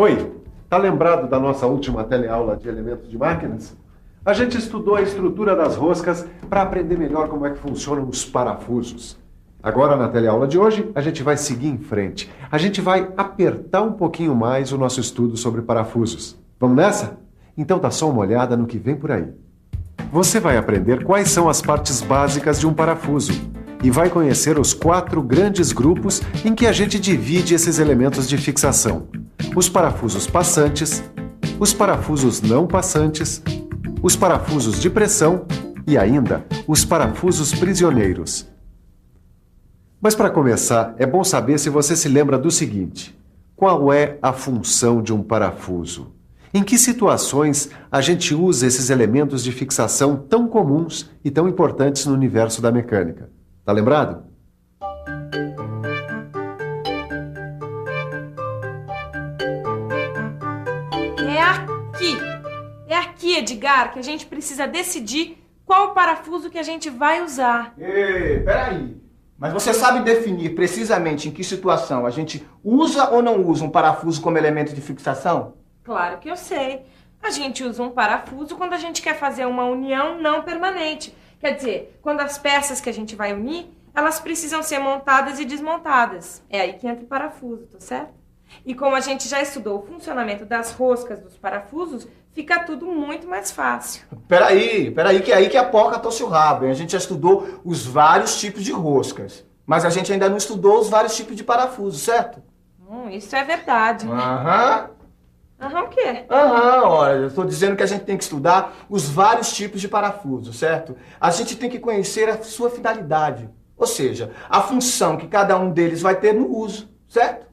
Oi, tá lembrado da nossa última teleaula de elementos de máquinas? A gente estudou a estrutura das roscas para aprender melhor como é que funcionam os parafusos. Agora, na teleaula de hoje, a gente vai seguir em frente. A gente vai apertar um pouquinho mais o nosso estudo sobre parafusos. Vamos nessa? Então dá só uma olhada no que vem por aí. Você vai aprender quais são as partes básicas de um parafuso e vai conhecer os 4 grandes grupos em que a gente divide esses elementos de fixação: os parafusos passantes, os parafusos não passantes, os parafusos de pressão e ainda os parafusos prisioneiros. Mas para começar, é bom saber se você se lembra do seguinte: qual é a função de um parafuso? Em que situações a gente usa esses elementos de fixação tão comuns e tão importantes no universo da mecânica? Tá lembrado? É aqui, Edgar, que a gente precisa decidir qual parafuso que a gente vai usar. Ei, peraí. Mas você sabe definir precisamente em que situação a gente usa ou não usa um parafuso como elemento de fixação? Claro que eu sei. A gente usa um parafuso quando a gente quer fazer uma união não permanente. Quer dizer, quando as peças que a gente vai unir, elas precisam ser montadas e desmontadas. É aí que entra o parafuso, tá certo? E como a gente já estudou o funcionamento das roscas dos parafusos, fica tudo muito mais fácil. Peraí, que é aí que a porca torce o rabo, hein? A gente já estudou os vários tipos de roscas, mas a gente ainda não estudou os vários tipos de parafusos, certo? Isso é verdade. Aham, o quê? Olha, eu estou dizendo que a gente tem que estudar os vários tipos de parafuso, certo? A gente tem que conhecer a sua finalidade, ou seja, a função que cada um deles vai ter no uso, certo?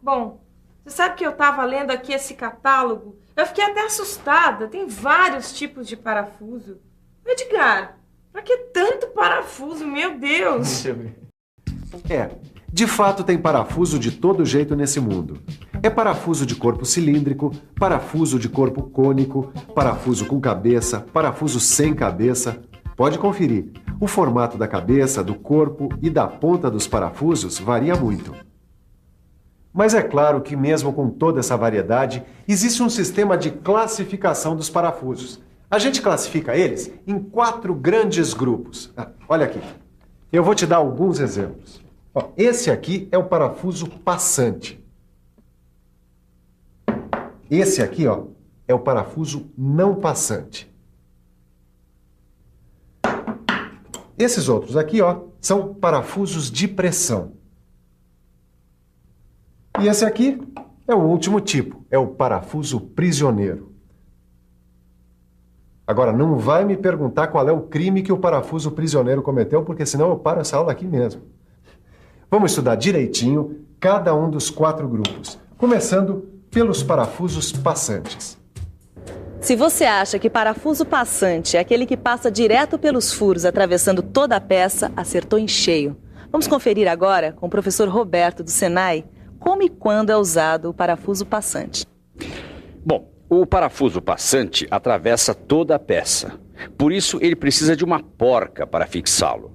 Bom, você sabe que eu estava lendo aqui esse catálogo? Eu fiquei até assustada. Tem vários tipos de parafuso. Edgar, pra que tanto parafuso? Meu Deus! Deixa eu ver. De fato tem parafuso de todo jeito nesse mundo. É parafuso de corpo cilíndrico, parafuso de corpo cônico, parafuso com cabeça, parafuso sem cabeça. Pode conferir. O formato da cabeça, do corpo e da ponta dos parafusos varia muito. Mas é claro que mesmo com toda essa variedade, existe um sistema de classificação dos parafusos. A gente classifica eles em 4 grandes grupos. Olha aqui, eu vou te dar alguns exemplos. Esse aqui é o parafuso passante. Esse aqui, é o parafuso não passante. Esses outros aqui, são parafusos de pressão. E esse aqui é o último tipo, é o parafuso prisioneiro. Agora, não vai me perguntar qual é o crime que o parafuso prisioneiro cometeu, porque senão eu paro essa aula aqui mesmo. Vamos estudar direitinho cada um dos 4 grupos, começando pelos parafusos passantes. Se você acha que parafuso passante é aquele que passa direto pelos furos, atravessando toda a peça, acertou em cheio. Vamos conferir agora com o professor Roberto do Senai como e quando é usado o parafuso passante. Bom, o parafuso passante atravessa toda a peça. Por isso, ele precisa de uma porca para fixá-lo.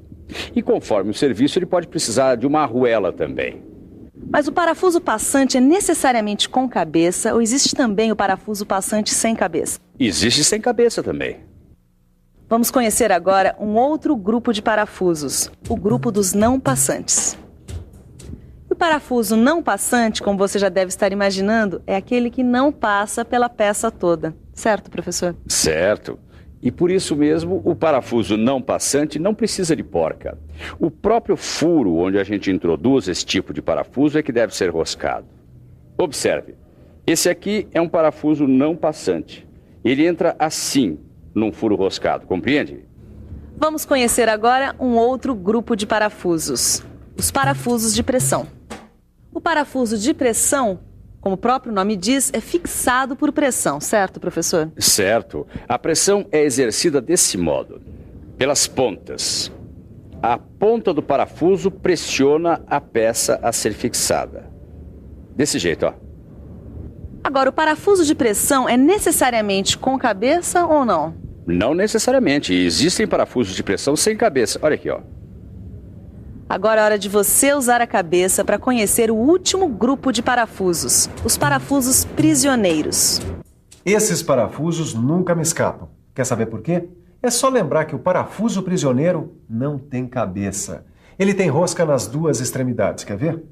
E conforme o serviço, ele pode precisar de uma arruela também. Mas o parafuso passante é necessariamente com cabeça ou existe também o parafuso passante sem cabeça? Existe sem cabeça também. Vamos conhecer agora um outro grupo de parafusos, o grupo dos não passantes. O parafuso não passante, como você já deve estar imaginando, é aquele que não passa pela peça toda. Certo, professor? Certo. E por isso mesmo, o parafuso não passante não precisa de porca. O próprio furo onde a gente introduz esse tipo de parafuso é que deve ser roscado. Observe, esse aqui é um parafuso não passante. Ele entra assim, num furo roscado, compreende? Vamos conhecer agora um outro grupo de parafusos, os parafusos de pressão. O parafuso de pressão, como o próprio nome diz, é fixado por pressão, certo, professor? Certo. A pressão é exercida desse modo, pelas pontas. A ponta do parafuso pressiona a peça a ser fixada. Desse jeito, Agora, o parafuso de pressão é necessariamente com cabeça ou não? Não necessariamente. Existem parafusos de pressão sem cabeça. Olha aqui, Agora é hora de você usar a cabeça para conhecer o último grupo de parafusos, os parafusos prisioneiros. Esses parafusos nunca me escapam. Quer saber por quê? É só lembrar que o parafuso prisioneiro não tem cabeça. Ele tem rosca nas duas extremidades, quer ver?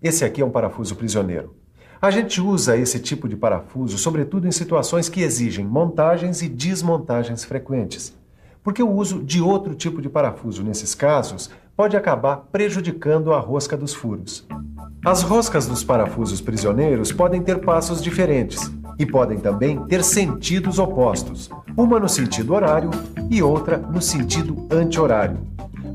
Esse aqui é um parafuso prisioneiro. A gente usa esse tipo de parafuso, sobretudo em situações que exigem montagens e desmontagens frequentes. Porque o uso de outro tipo de parafuso nesses casos pode acabar prejudicando a rosca dos furos. As roscas dos parafusos prisioneiros podem ter passos diferentes e podem também ter sentidos opostos, uma no sentido horário e outra no sentido anti-horário.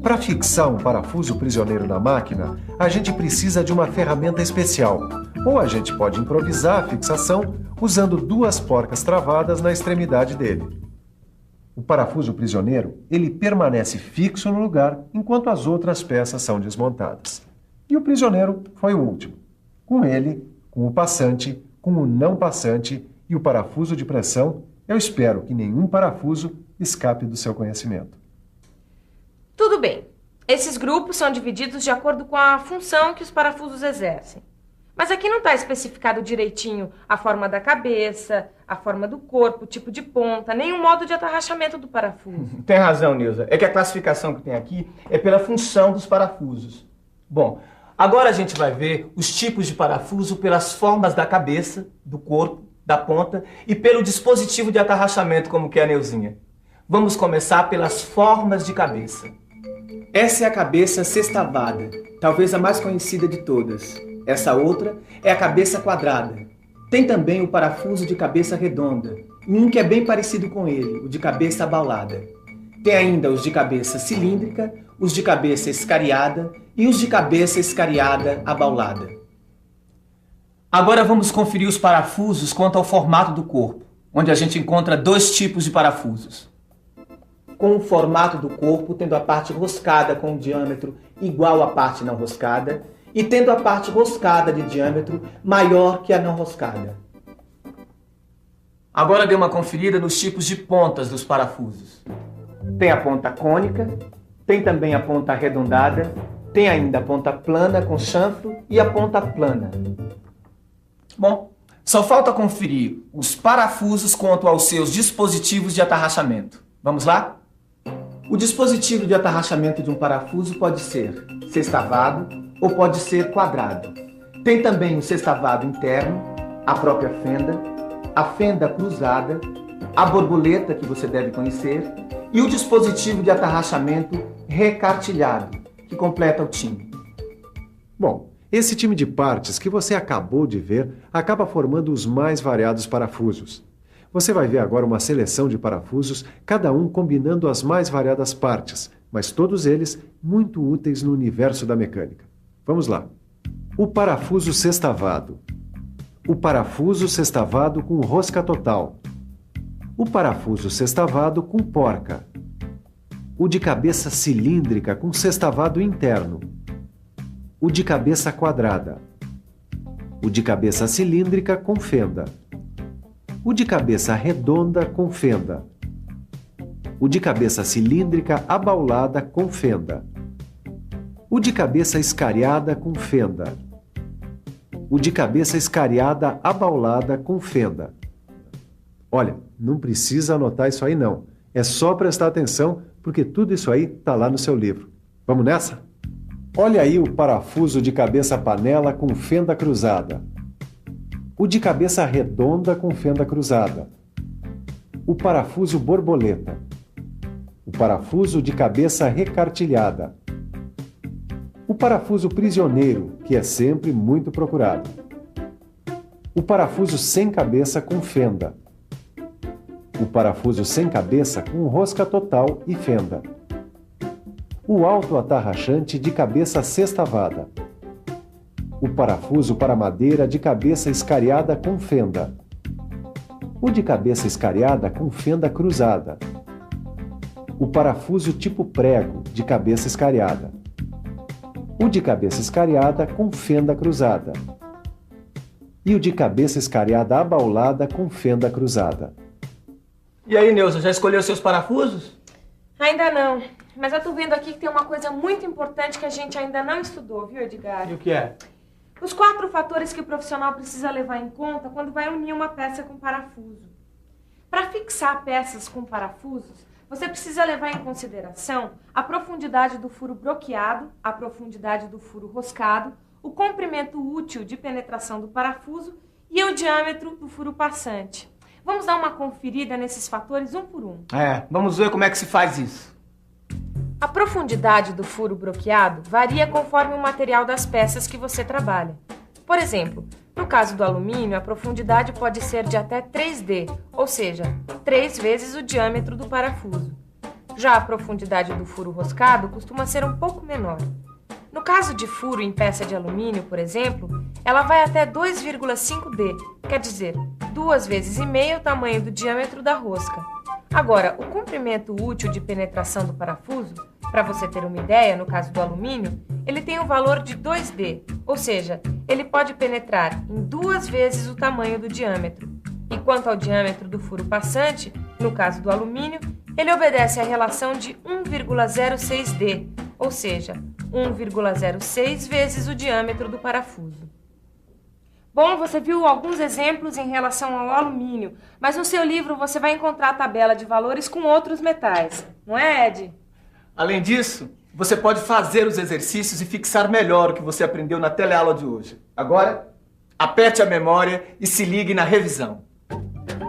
Para fixar um parafuso prisioneiro na máquina, a gente precisa de uma ferramenta especial, ou a gente pode improvisar a fixação usando duas porcas travadas na extremidade dele. O parafuso prisioneiro, ele permanece fixo no lugar enquanto as outras peças são desmontadas. E o prisioneiro foi o último. Com ele, com o passante, com o não passante e o parafuso de pressão, eu espero que nenhum parafuso escape do seu conhecimento. Tudo bem. Esses grupos são divididos de acordo com a função que os parafusos exercem. Mas aqui não está especificado direitinho a forma da cabeça, a forma do corpo, o tipo de ponta, nem o modo de atarrachamento do parafuso. Tem razão, Neuza. É que a classificação que tem aqui é pela função dos parafusos. Bom, agora a gente vai ver os tipos de parafuso pelas formas da cabeça, do corpo, da ponta e pelo dispositivo de atarrachamento, como que é a Neuzinha. Vamos começar pelas formas de cabeça. Essa é a cabeça sextavada, talvez a mais conhecida de todas. Essa outra é a cabeça quadrada. Tem também o parafuso de cabeça redonda, e um que é bem parecido com ele, o de cabeça abaulada. Tem ainda os de cabeça cilíndrica, os de cabeça escariada e os de cabeça escariada abaulada. Agora vamos conferir os parafusos quanto ao formato do corpo, onde a gente encontra dois tipos de parafusos. Com o formato do corpo, tendo a parte roscada com um diâmetro igual à parte não roscada, e tendo a parte roscada de diâmetro maior que a não roscada. Agora dê uma conferida nos tipos de pontas dos parafusos. Tem a ponta cônica, tem também a ponta arredondada, tem ainda a ponta plana com chanfro e a ponta plana. Bom, só falta conferir os parafusos quanto aos seus dispositivos de atarrachamento. Vamos lá? O dispositivo de atarrachamento de um parafuso pode ser sextavado ou pode ser quadrado. Tem também o sextavado interno, a própria fenda, a fenda cruzada, a borboleta, que você deve conhecer, e o dispositivo de atarrachamento recartilhado, que completa o time. Bom, esse time de partes que você acabou de ver acaba formando os mais variados parafusos. Você vai ver agora uma seleção de parafusos, cada um combinando as mais variadas partes, mas todos eles muito úteis no universo da mecânica. Vamos lá. O parafuso sextavado. O parafuso sextavado com rosca total. O parafuso sextavado com porca. O de cabeça cilíndrica com sextavado interno. O de cabeça quadrada. O de cabeça cilíndrica com fenda. O de cabeça redonda com fenda. O de cabeça cilíndrica abaulada com fenda. O de cabeça escariada com fenda. O de cabeça escariada abaulada com fenda. Olha, não precisa anotar isso aí não. É só prestar atenção, porque tudo isso aí está lá no seu livro. Vamos nessa? Olha aí o parafuso de cabeça panela com fenda cruzada. O de cabeça redonda com fenda cruzada. O parafuso borboleta. O parafuso de cabeça recartilhada. O parafuso prisioneiro, que é sempre muito procurado. O parafuso sem cabeça com fenda. O parafuso sem cabeça com rosca total e fenda. O autoatarrachante de cabeça sextavada. O parafuso para madeira de cabeça escariada com fenda. O de cabeça escariada com fenda cruzada. O parafuso tipo prego de cabeça escariada. O de cabeça escariada com fenda cruzada. E o de cabeça escariada abaulada com fenda cruzada. E aí, Neuza, já escolheu seus parafusos? Ainda não. Mas eu tô vendo aqui que tem uma coisa muito importante que a gente ainda não estudou, viu, Edgar? E o que é? Os 4 fatores que o profissional precisa levar em conta quando vai unir uma peça com parafuso. Para fixar peças com parafusos, você precisa levar em consideração a profundidade do furo broqueado, a profundidade do furo roscado, o comprimento útil de penetração do parafuso e o diâmetro do furo passante. Vamos dar uma conferida nesses fatores um por um. Vamos ver como é que se faz isso. A profundidade do furo broqueado varia conforme o material das peças que você trabalha. Por exemplo, no caso do alumínio, a profundidade pode ser de até 3D, ou seja, 3 vezes o diâmetro do parafuso. Já a profundidade do furo roscado costuma ser um pouco menor. No caso de furo em peça de alumínio, por exemplo, ela vai até 2,5D, quer dizer, 2,5 vezes o tamanho do diâmetro da rosca. Agora, o comprimento útil de penetração do parafuso, para você ter uma ideia, no caso do alumínio, ele tem o valor de 2D, ou seja, ele pode penetrar em 2 vezes o tamanho do diâmetro. E quanto ao diâmetro do furo passante, no caso do alumínio, ele obedece à relação de 1,06D, ou seja, 1,06 vezes o diâmetro do parafuso. Bom, você viu alguns exemplos em relação ao alumínio, mas no seu livro você vai encontrar a tabela de valores com outros metais, não é, Ed? Além disso, você pode fazer os exercícios e fixar melhor o que você aprendeu na teleaula de hoje. Agora, aperte a memória e se ligue na revisão.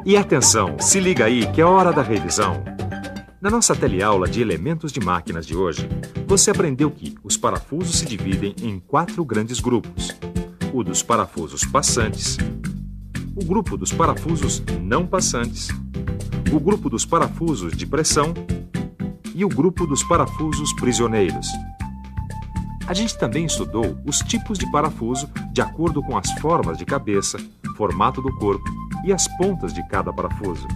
E atenção, se liga aí que é hora da revisão. Na nossa teleaula de elementos de máquinas de hoje, você aprendeu que os parafusos se dividem em 4 grandes grupos. O dos parafusos passantes, o grupo dos parafusos não passantes, o grupo dos parafusos de pressão e o grupo dos parafusos prisioneiros. A gente também estudou os tipos de parafuso de acordo com as formas de cabeça, formato do corpo e as pontas de cada parafuso.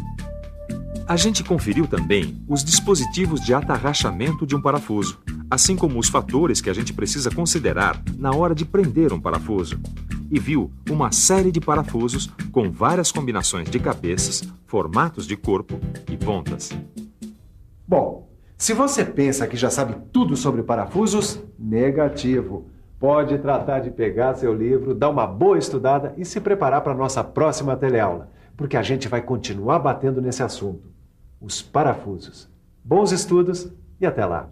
A gente conferiu também os dispositivos de atarrachamento de um parafuso, assim como os fatores que a gente precisa considerar na hora de prender um parafuso. E viu uma série de parafusos com várias combinações de cabeças, formatos de corpo e pontas. Bom, se você pensa que já sabe tudo sobre parafusos, negativo. Pode tratar de pegar seu livro, dar uma boa estudada e se preparar para a nossa próxima teleaula, porque a gente vai continuar batendo nesse assunto. Os parafusos. Bons estudos e até lá!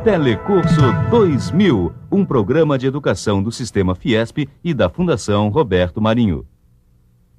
Telecurso 2000, um programa de educação do Sistema Fiesp e da Fundação Roberto Marinho.